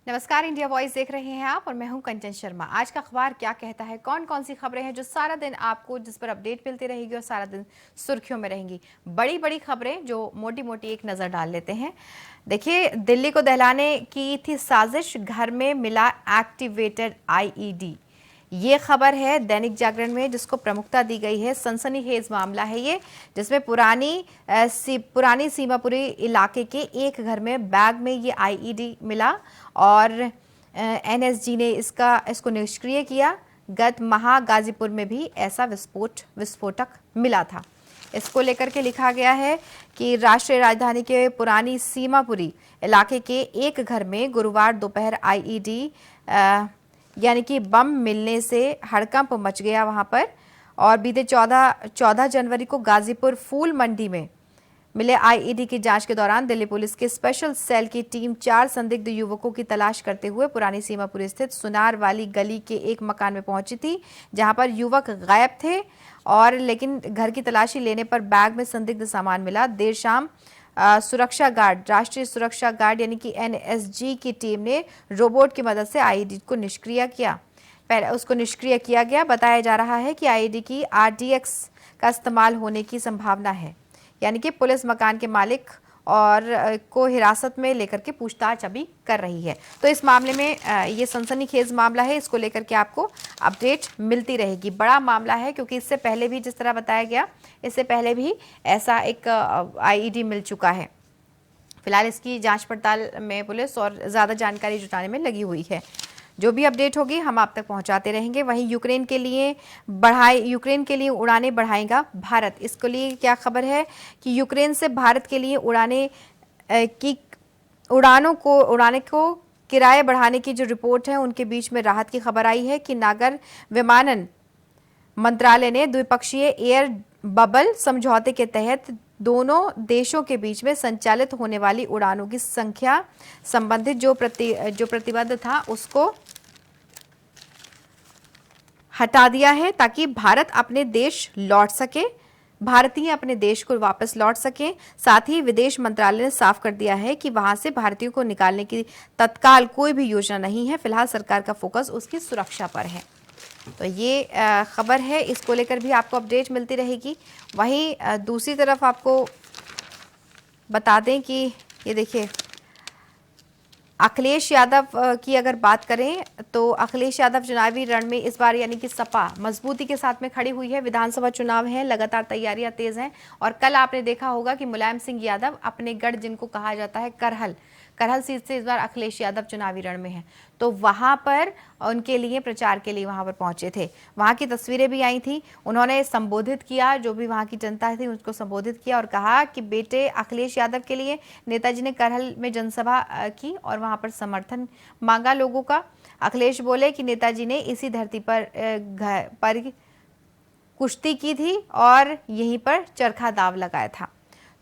नमस्कार, India voice देख रहे हैं आप और मैं हूं कंचन शर्मा। आज का अखबार क्या कहता है, कौन कौन सी खबरें हैं जो सारा दिन आपको जिस पर अपडेट मिलती रहेगी और सारा दिन सुर्खियों में रहेंगी। बड़ी बड़ी खबरें जो मोटी मोटी एक नजर डाल लेते हैं। देखिए, दिल्ली को दहलाने की थी साजिश, घर में मिला एक्टिवेटेड आईईडी। ये खबर है दैनिक जागरण में जिसको प्रमुखता दी गई है। सनसनीखेज मामला है ये, जिसमें पुरानी सीमापुरी इलाके के एक घर में बैग में ये आईईडी मिला और एनएसजी ने इसको निष्क्रिय किया। गत माह गाजीपुर में भी ऐसा विस्फोटक मिला था। इसको लेकर के लिखा गया है कि राष्ट्रीय राजधानी के पुरानी सीमापुरी इलाके के एक घर में गुरुवार दोपहर आईईडी यानी कि बम मिलने से हड़कंप मच गया वहां पर। और बीते 14 जनवरी को गाजीपुर फूल मंडी में मिले आईईडी की जांच के दौरान दिल्ली पुलिस के स्पेशल सेल की टीम 4 संदिग्ध युवकों की तलाश करते हुए पुरानी सीमापुरी स्थित सुनार वाली गली के एक मकान में पहुंची थी, जहां पर युवक गायब थे। और लेकिन घर की तलाशी लेने पर बैग में संदिग्ध सामान मिला। देर शाम राष्ट्रीय सुरक्षा गार्ड यानी कि एनएसजी की टीम ने रोबोट की मदद से आईईडी को निष्क्रिय किया गया। बताया जा रहा है कि आईईडी की आरडीएक्स का इस्तेमाल होने की संभावना है, यानी कि पुलिस मकान के मालिक और को हिरासत में लेकर के पूछताछ अभी कर रही है। तो इस मामले में ये सनसनीखेज मामला है, इसको लेकर के आपको अपडेट मिलती रहेगी। बड़ा मामला है क्योंकि इससे पहले भी जिस तरह बताया गया, इससे पहले भी ऐसा एक आईईडी मिल चुका है। फिलहाल इसकी जांच पड़ताल में पुलिस और ज़्यादा जानकारी जुटाने में लगी हुई है। जो भी अपडेट होगी हम आप तक पहुंचाते रहेंगे। वहीं यूक्रेन के लिए उड़ानें बढ़ाएगा भारत। इसके लिए क्या खबर है कि यूक्रेन से भारत के लिए उड़ाने को किराए बढ़ाने की जो रिपोर्ट है, उनके बीच में राहत की खबर आई है कि नागर विमानन मंत्रालय ने द्विपक्षीय एयर बबल समझौते के तहत दोनों देशों के बीच में संचालित होने वाली उड़ानों की संख्या संबंधित जो प्रतिबंध था उसको हटा दिया है, ताकि भारतीय अपने देश को वापस लौट सकें। साथ ही विदेश मंत्रालय ने साफ कर दिया है कि वहां से भारतीयों को निकालने की तत्काल कोई भी योजना नहीं है। फिलहाल सरकार का फोकस उसकी सुरक्षा पर है। तो ये खबर है, इसको लेकर भी आपको अपडेट मिलती रहेगी। वहीं दूसरी तरफ आपको बता दें कि ये देखिए, अखिलेश यादव की अगर बात करें तो अखिलेश यादव चुनावी रण में इस बार यानी कि सपा मजबूती के साथ में खड़ी हुई है। विधानसभा चुनाव है, लगातार तैयारियां तेज हैं। और कल आपने देखा होगा कि मुलायम सिंह यादव अपने गढ़ जिनको कहा जाता है करहल सीट से इस बार अखिलेश यादव चुनावी रण में हैं। तो वहां पर उनके लिए प्रचार के लिए वहां पर पहुंचे थे। वहां की तस्वीरें भी आई थी। उन्होंने संबोधित किया, जो भी वहां की जनता थी उसको संबोधित किया और कहा कि बेटे अखिलेश यादव के लिए नेताजी ने करहल में जनसभा की और वहां पर समर्थन मांगा लोगों का। अखिलेश बोले कि नेताजी ने इसी धरती पर कुश्ती की थी और यहीं पर चरखा दाव लगाया था।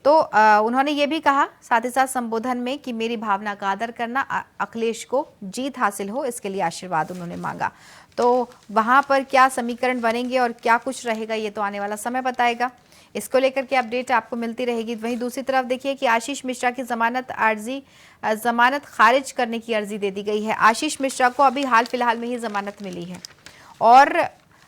तो उन्होंने ये भी कहा साथ ही साथ संबोधन में कि मेरी भावना का आदर करना, अखिलेश को जीत हासिल हो इसके लिए आशीर्वाद उन्होंने मांगा। तो वहां पर क्या समीकरण बनेंगे और क्या कुछ रहेगा, ये तो आने वाला समय बताएगा। इसको लेकर के अपडेट आपको मिलती रहेगी। वहीं दूसरी तरफ देखिए कि आशीष मिश्रा की जमानत खारिज करने की अर्जी दे दी गई है। आशीष मिश्रा को अभी हाल फिलहाल में ही जमानत मिली है। और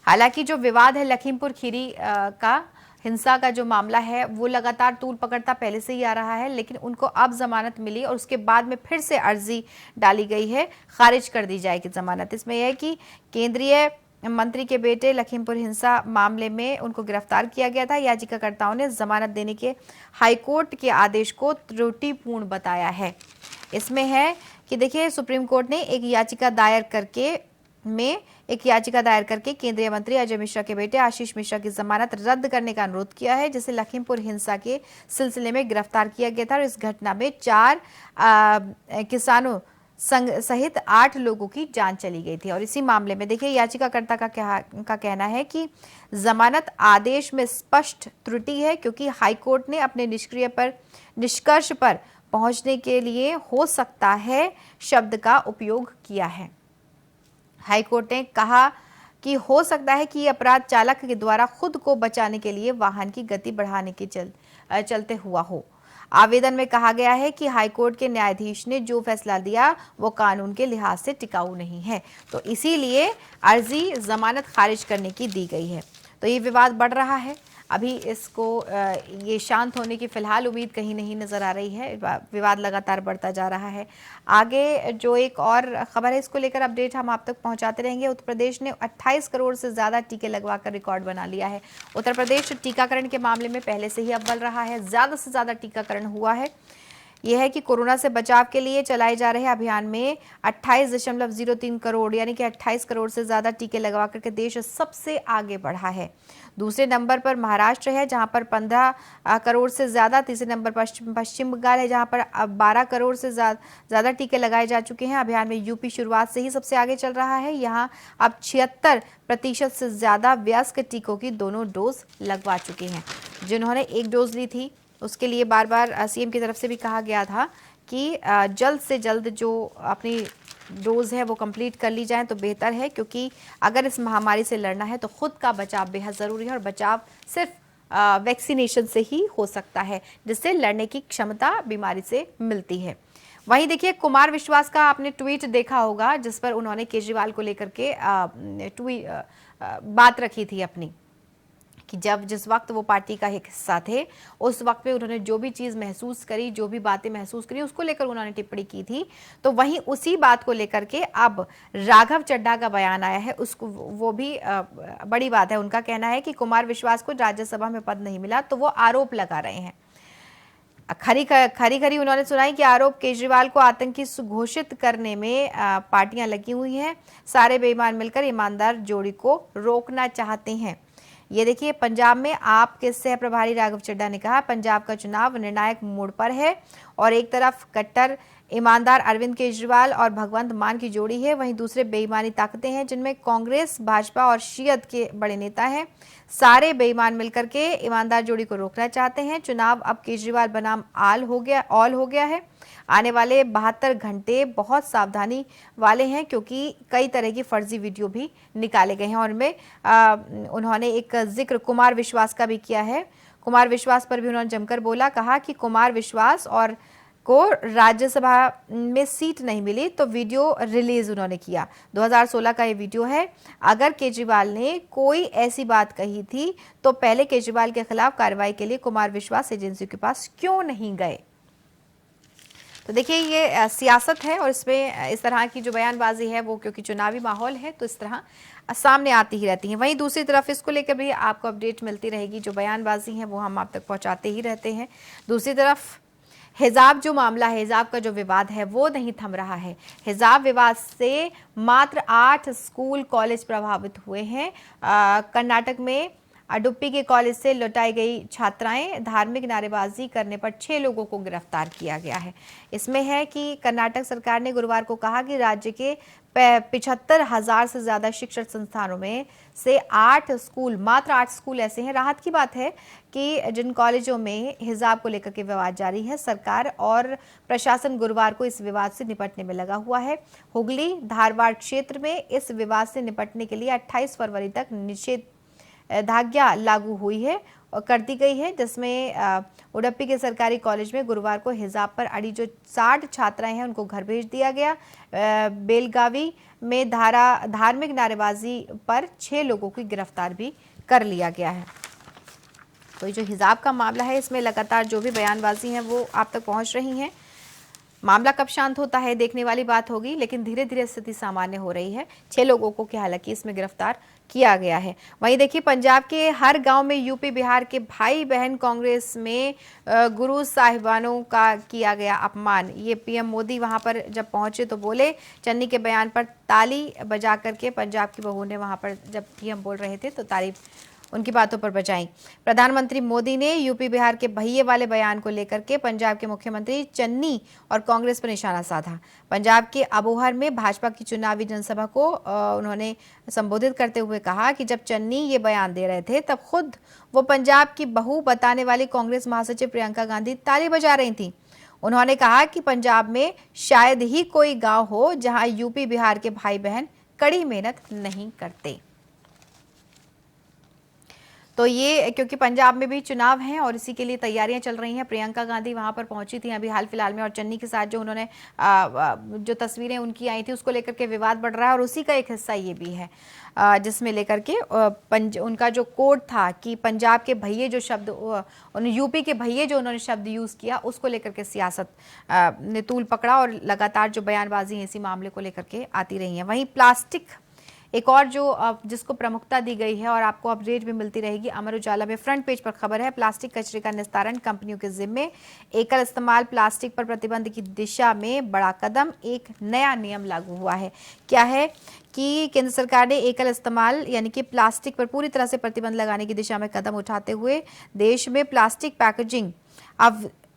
हालांकि जो विवाद है लखीमपुर खीरी का हिंसा का जो मामला है वो लगातार तूल पकड़ता पहले से ही आ रहा है, लेकिन उनको अब जमानत मिली और उसके बाद में फिर से अर्जी डाली गई है, खारिज कर दी जाएगी जमानत। इसमें यह है कि केंद्रीय मंत्री के बेटे लखीमपुर हिंसा मामले में उनको गिरफ्तार किया गया था। याचिकाकर्ताओं ने जमानत देने के हाईकोर्ट के आदेश को त्रुटिपूर्ण बताया है। इसमें है कि देखिए, सुप्रीम कोर्ट ने एक याचिका दायर करके केंद्रीय मंत्री अजय मिश्रा के बेटे आशीष मिश्रा की जमानत रद्द करने का अनुरोध किया है, जिसे लखीमपुर हिंसा के सिलसिले में गिरफ्तार किया गया था। और इस घटना में 4 किसानों सहित 8 लोगों की जान चली गई थी। और इसी मामले में देखिए, याचिकाकर्ता का कहना है कि जमानत आदेश में स्पष्ट त्रुटि है, क्योंकि हाईकोर्ट ने अपने निष्कर्ष पर पहुंचने के लिए हो सकता है शब्द का उपयोग किया है। हाईकोर्ट ने कहा कि हो सकता है कि अपराध चालक के द्वारा खुद को बचाने के लिए वाहन की गति बढ़ाने के चलते हुआ हो। आवेदन में कहा गया है कि हाईकोर्ट के न्यायाधीश ने जो फैसला दिया वो कानून के लिहाज से टिकाऊ नहीं है, तो इसीलिए अर्जी जमानत खारिज करने की दी गई है। तो ये विवाद बढ़ रहा है। अभी इसको ये शांत होने की फिलहाल उम्मीद कहीं नहीं नजर आ रही है। विवाद लगातार बढ़ता जा रहा है। आगे जो एक और खबर है, इसको लेकर अपडेट हम आप तक पहुंचाते रहेंगे। उत्तर प्रदेश ने 28 करोड़ से ज्यादा टीके लगवाकर रिकॉर्ड बना लिया है। उत्तर प्रदेश टीकाकरण के मामले में पहले से ही अव्वल रहा है। ज्यादा से ज्यादा टीकाकरण हुआ है। यह है कि कोरोना से बचाव के लिए चलाए जा रहे अभियान में 28.03 करोड़ यानी कि 28 करोड़ से ज्यादा टीके लगवा करके देश सबसे आगे बढ़ा है। दूसरे नंबर पर महाराष्ट्र है जहां पर 15 करोड़ से ज्यादा। तीसरे नंबर पर पश्चिम बंगाल है जहां पर अब 12 करोड़ से ज्यादा टीके लगाए जा चुके हैं। अभियान में यूपी शुरुआत से ही सबसे आगे चल रहा है। यहां अब 76% से ज्यादा वयस्क टीकों की दोनों डोज लगवा चुके हैं। जिन्होंने एक डोज ली थी उसके लिए बार बार सीएम की तरफ से भी कहा गया था कि जल्द से जल्द जो अपनी डोज है वो कंप्लीट कर ली जाए तो बेहतर है, क्योंकि अगर इस महामारी से लड़ना है तो खुद का बचाव बेहद ज़रूरी है और बचाव सिर्फ वैक्सीनेशन से ही हो सकता है, जिससे लड़ने की क्षमता बीमारी से मिलती है। वहीं देखिए, कुमार विश्वास का आपने ट्वीट देखा होगा जिस पर उन्होंने केजरीवाल को लेकर के बात रखी थी अपनी, कि जब जिस वक्त वो पार्टी का एक हिस्सा थे उस वक्त पे उन्होंने जो भी चीज़ महसूस करी, जो भी बातें महसूस करी, उसको लेकर उन्होंने टिप्पणी की थी। तो वहीं उसी बात को लेकर के अब राघव चड्ढा का बयान आया है, उसको वो भी बड़ी बात है। उनका कहना है कि कुमार विश्वास को राज्यसभा में पद नहीं मिला तो वो आरोप लगा रहे हैं। खरी उन्होंने सुनाई कि आरोप केजरीवाल को आतंकी घोषित करने में पार्टियां लगी हुई हैं। सारे बेईमान मिलकर ईमानदार जोड़ी को रोकना चाहते हैं। ये देखिए, पंजाब में आप के सह प्रभारी राघव चड्ढा ने कहा पंजाब का चुनाव निर्णायक मोड़ पर है और एक तरफ कट्टर ईमानदार अरविंद केजरीवाल और भगवंत मान की जोड़ी है, वहीं दूसरे बेईमानी ताकतें हैं जिनमें कांग्रेस, भाजपा और शियत के बड़े नेता हैं। सारे बेईमान मिलकर के ईमानदार जोड़ी को रोकना चाहते हैं। चुनाव अब केजरीवाल बनाम ऑल हो गया है। आने वाले 72 घंटे बहुत सावधानी वाले हैं, क्योंकि कई तरह की फर्जी वीडियो भी निकाले गए हैं और उनमें उन्होंने एक जिक्र कुमार विश्वास का भी किया है। कुमार विश्वास पर भी उन्होंने जमकर बोला, कहा कि कुमार विश्वास और को राज्यसभा में सीट नहीं मिली तो वीडियो रिलीज उन्होंने किया। 2016 का ये वीडियो है। अगर केजरीवाल ने कोई ऐसी बात कही थी तो पहले केजरीवाल के खिलाफ कार्रवाई के लिए कुमार विश्वास एजेंसियों के पास क्यों नहीं गए? तो देखिए, ये सियासत है और इसमें इस तरह की जो बयानबाजी है वो, क्योंकि चुनावी माहौल है तो इस तरह सामने आती ही रहती हैं। वहीं दूसरी तरफ इसको लेकर भी आपको अपडेट मिलती रहेगी। जो बयानबाजी है वो हम आप तक पहुंचाते ही रहते हैं। दूसरी तरफ हिजाब जो मामला है, हिजाब का जो विवाद है वो नहीं थम रहा है। हिजाब विवाद से मात्र 8 स्कूल कॉलेज प्रभावित हुए हैं। कर्नाटक में अडुप्पी के कॉलेज से लौटाई गई छात्राएं धार्मिक नारेबाजी करने पर 6 लोगों को गिरफ्तार किया गया है। इसमें है कि कर्नाटक सरकार ने गुरुवार को कहा कि राज्य के 75,000 से ज्यादा शिक्षण संस्थानों में से मात्र 8 स्कूल ऐसे हैं। राहत की बात है कि जिन कॉलेजों में हिजाब को लेकर के विवाद जारी है, सरकार और प्रशासन गुरुवार को इस विवाद से निपटने में लगा हुआ है। हुगली धारवाड़ क्षेत्र में इस विवाद से निपटने के लिए 28 फरवरी तक निषेधाज्ञा लागू हुई है और कर दी गई है, जिसमें उडुपी के सरकारी कॉलेज में गुरुवार को हिजाब पर अड़ी जो 60 छात्राएं हैं उनको घर भेज दिया गया। बेलगावी में धार्मिक नारेबाजी पर 6 लोगों की गिरफ्तार भी कर लिया गया है। तो ये जो हिजाब का मामला है, इसमें लगातार जो भी बयानबाजी है वो आप तक पहुंच रही हैं। मामला कब शांत होता है देखने वाली बात होगी, लेकिन धीरे धीरे स्थिति सामान्य हो रही है। 6 लोगों को हालांकि इसमें गिरफ्तार किया गया है। वहीं देखिए, पंजाब के हर गांव में यूपी बिहार के भाई बहन कांग्रेस में गुरु साहिबानों का किया गया अपमान। ये पीएम मोदी वहां पर जब पहुंचे तो बोले। चन्नी के बयान पर ताली बजा करके पंजाब की बहू ने वहां पर जब पीएम बोल रहे थे तो तारीफ उनकी बातों पर बजाई। प्रधानमंत्री मोदी ने यूपी बिहार के भैये वाले बयान को लेकर के पंजाब के मुख्यमंत्री चन्नी और कांग्रेस पर निशाना साधा। पंजाब के अबोहर में भाजपा की चुनावी जनसभा को उन्होंने संबोधित करते हुए कहा कि जब चन्नी ये बयान दे रहे थे तब खुद वो पंजाब की बहू बताने वाली कांग्रेस महासचिव प्रियंका गांधी ताली बजा रही थी। उन्होंने कहा कि पंजाब में शायद ही कोई गाँव हो जहाँ यूपी बिहार के भाई बहन कड़ी मेहनत नहीं करते। तो ये क्योंकि पंजाब में भी चुनाव हैं और इसी के लिए तैयारियां चल रही हैं। प्रियंका गांधी वहां पर पहुंची थी अभी हाल फिलहाल में, और चन्नी के साथ जो उन्होंने जो तस्वीरें उनकी आई थी उसको लेकर के विवाद बढ़ रहा है, और उसी का एक हिस्सा ये भी है जिसमें लेकर के उनका जो कोड था कि पंजाब के भैये जो शब्द, यूपी के भैये जो उन्होंने शब्द यूज किया, उसको लेकर के सियासत ने तूल पकड़ा और लगातार जो बयानबाजी इसी मामले को लेकर के आती रही है। वहीं प्लास्टिक एक और जो जिसको प्रमुखता दी गई है और आपको अपडेट भी मिलती रहेगी, अमर उजाला में फ्रंट पेज पर खबर है, प्लास्टिक कचरे का निस्तारण कंपनियों के जिम्मे, एकल इस्तेमाल प्लास्टिक पर प्रतिबंध की दिशा में बड़ा कदम, एक नया नियम लागू हुआ है। क्या है कि केंद्र सरकार ने एकल इस्तेमाल यानी कि प्लास्टिक पर पूरी तरह से प्रतिबंध लगाने की दिशा में कदम उठाते हुए देश में प्लास्टिक पैकेजिंग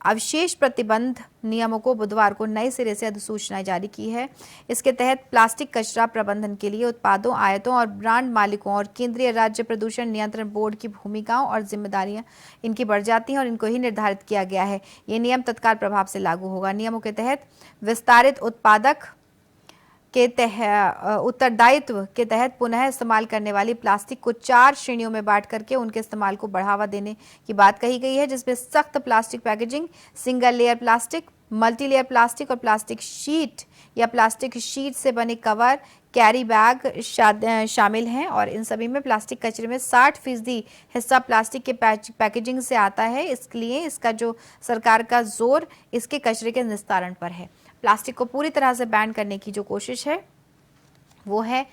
अवशेष प्रतिबंध नियमों को बुधवार को नए सिरे से अधिसूचना जारी की है। इसके तहत प्लास्टिक कचरा प्रबंधन के लिए उत्पादों, आयातों और ब्रांड मालिकों और केंद्रीय राज्य प्रदूषण नियंत्रण बोर्ड की भूमिकाओं और जिम्मेदारियां इनकी बढ़ जाती हैं और इनको ही निर्धारित किया गया है। ये नियम तत्काल प्रभाव से लागू होगा। नियमों के तहत विस्तारित उत्पादक के उत्तरदायित्व के तहत पुनः इस्तेमाल करने वाली प्लास्टिक को 4 श्रेणियों में बांट करके उनके इस्तेमाल को बढ़ावा देने की बात कही गई है, जिसमें सख्त plastic packaging, single layer plastic, multi layer plastic और प्लास्टिक शीट या प्लास्टिक शीट से बने कवर, कैरी बैग शामिल हैं। और इन सभी में प्लास्टिक कचरे में 60% हिस्सा प्लास्टिक के पैकेजिंग से आता है, इसलिए इसका जो सरकार का जोर इसके कचरे के निस्तारण पर है। प्लास्टिक को पूरी तरह से बैन करने की जो कोशिश है वो है।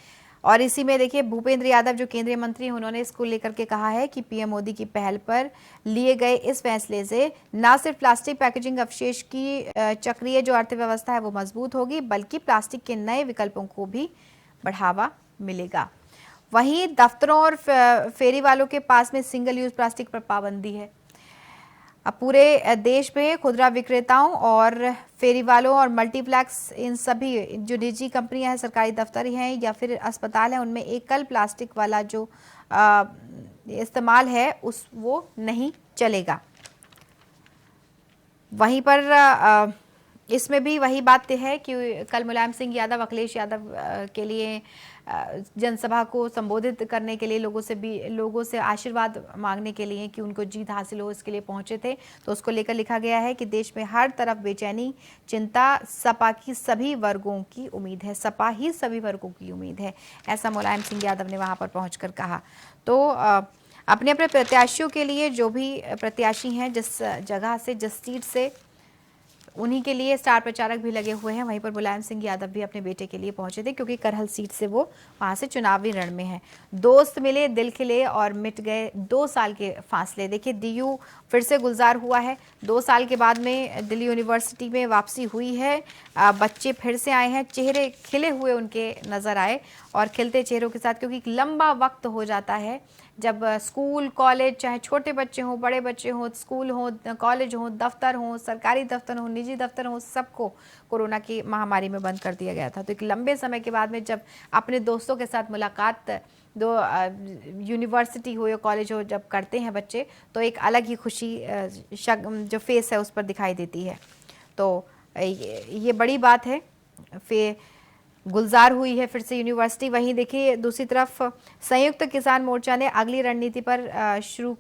और इसी में देखिए भूपेंद्र यादव जो केंद्रीय मंत्री हैं, उन्होंने इसको लेकर के कहा है कि पीएम मोदी की पहल पर लिए गए इस फैसले से न सिर्फ प्लास्टिक पैकेजिंग अवशेष की चक्रीय जो अर्थव्यवस्था है वो मजबूत होगी, बल्कि प्लास्टिक के नए विकल्पों को भी बढ़ावा मिलेगा। वहीं दफ्तरों और फेरी वालों के पास में सिंगल यूज प्लास्टिक पर पाबंदी है। अब पूरे देश में खुदरा विक्रेताओं और फेरी वालों और मल्टीप्लेक्स, इन सभी जो निजी कंपनियां हैं, सरकारी दफ्तर हैं या फिर अस्पताल हैं, उनमें एकल प्लास्टिक वाला जो इस्तेमाल है वो नहीं चलेगा। वहीं पर इसमें भी वही बात है कि कल मुलायम सिंह यादव अखिलेश यादव के लिए जनसभा को संबोधित करने के लिए लोगों से आशीर्वाद मांगने के लिए कि उनको जीत हासिल हो, इसके लिए पहुंचे थे। तो उसको लेकर लिखा गया है कि देश में हर तरफ बेचैनी, चिंता, सपा की सभी वर्गों की उम्मीद है, सपा ही सभी वर्गों की उम्मीद है, ऐसा मुलायम सिंह यादव ने वहां पर पहुंचकर कहा। तो अपने अपने प्रत्याशियों के लिए जो भी प्रत्याशी हैं जिस जगह से, जिस सीट से, उन्हीं के लिए स्टार प्रचारक भी लगे हुए हैं। वहीं पर मुलायम सिंह यादव भी अपने बेटे के लिए पहुंचे थे क्योंकि करहल सीट से वो वहां से चुनावी रण में हैं। दोस्त मिले, दिल खिले और मिट गए 2 साल के फासले। देखिए डीयू फिर से गुलजार हुआ है। 2 साल के बाद में दिल्ली यूनिवर्सिटी में वापसी हुई है। बच्चे फिर से आए हैं, चेहरे खिले हुए उनके नजर आए और खिलते चेहरों के साथ, क्योंकि लंबा वक्त हो जाता है जब स्कूल कॉलेज, चाहे छोटे बच्चे हों, बड़े बच्चे हों, स्कूल हों, कॉलेज हों, दफ्तर हों, सरकारी दफ्तर हों, निजी दफ्तर हों, सबको कोरोना की महामारी में बंद कर दिया गया था। तो एक लंबे समय के बाद में जब अपने दोस्तों के साथ मुलाकात यूनिवर्सिटी हो या कॉलेज हो जब करते हैं बच्चे, तो एक अलग ही खुशी जो फेस है उस पर दिखाई देती है। तो ये बड़ी बात है। फिर गुलजार हुई है फिर से यूनिवर्सिटी। वहीं देखिए दूसरी तरफ संयुक्त किसान मोर्चा ने अगली रणनीति पर शुरू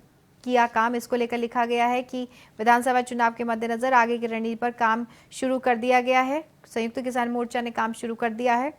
किया काम। इसको लेकर लिखा गया है कि विधानसभा चुनाव के मद्देनजर आगे की रणनीति पर काम शुरू कर दिया गया है। संयुक्त किसान मोर्चा ने काम शुरू कर दिया है।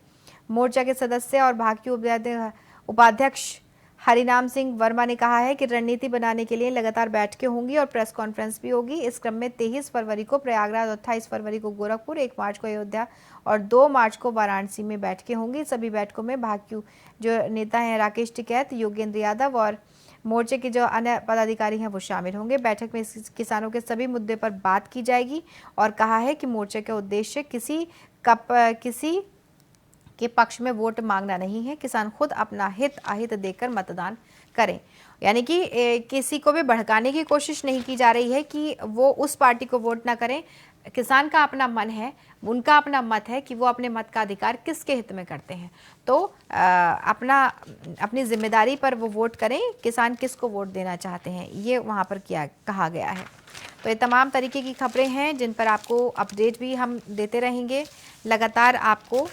मोर्चा के सदस्य और भाजपा उपाध्यक्ष हरिनाम सिंह वर्मा ने कहा है कि रणनीति बनाने के लिए लगातार बैठकें होंगी और प्रेस कॉन्फ्रेंस भी होगी। इस क्रम में 23 फरवरी को प्रयागराज, 28 फरवरी को गोरखपुर, 1 मार्च को अयोध्या और 2 मार्च को वाराणसी में बैठकें होंगी। सभी बैठकों में भाजपा जो नेता हैं राकेश टिकैत, योगेंद्र यादव और मोर्चे के जो अन्य पदाधिकारी हैं वो शामिल होंगे। बैठक में किसानों के सभी मुद्दे पर बात की जाएगी और कहा है कि मोर्चे का उद्देश्य किसी के पक्ष में वोट मांगना नहीं है। किसान खुद अपना हित अहित देकर मतदान करें। यानी कि किसी को भी भड़काने की कोशिश नहीं की जा रही है कि वो उस पार्टी को वोट ना करें। किसान का अपना मन है, उनका अपना मत है कि वो अपने मत का अधिकार किसके हित में करते हैं। तो अपनी जिम्मेदारी पर वो वोट करें, किसान किसको वोट देना चाहते हैं ये वहाँ पर कहा गया है। तो ये तमाम तरीके की खबरें हैं जिन पर आपको अपडेट भी हम देते रहेंगे। लगातार आपको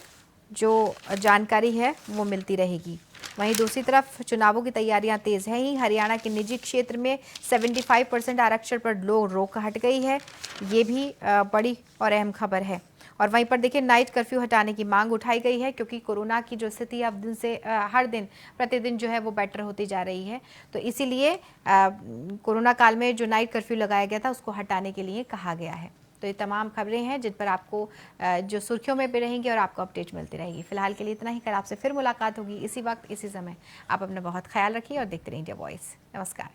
जो जानकारी है वो मिलती रहेगी। वहीं दूसरी तरफ चुनावों की तैयारियां तेज हैं ही। हरियाणा के निजी क्षेत्र में 75% आरक्षण पर रोक हट गई है। ये भी बड़ी और अहम खबर है। और वहीं पर देखिए नाइट कर्फ्यू हटाने की मांग उठाई गई है, क्योंकि कोरोना की जो स्थिति अब दिन से हर दिन प्रतिदिन जो है वो बेटर होती जा रही है। तो इसीलिए कोरोना काल में जो नाइट कर्फ्यू लगाया गया था उसको हटाने के लिए कहा गया है। तो ये तमाम खबरें हैं जिन पर आपको जो सुर्खियों में भी रहेंगी और आपको अपडेट मिलती रहेगी। फिलहाल के लिए इतना ही। कल आपसे फिर मुलाकात होगी इसी वक्त इसी समय। आप अपना बहुत ख्याल रखिए और देखते रहिए इंडिया वॉइस। नमस्कार।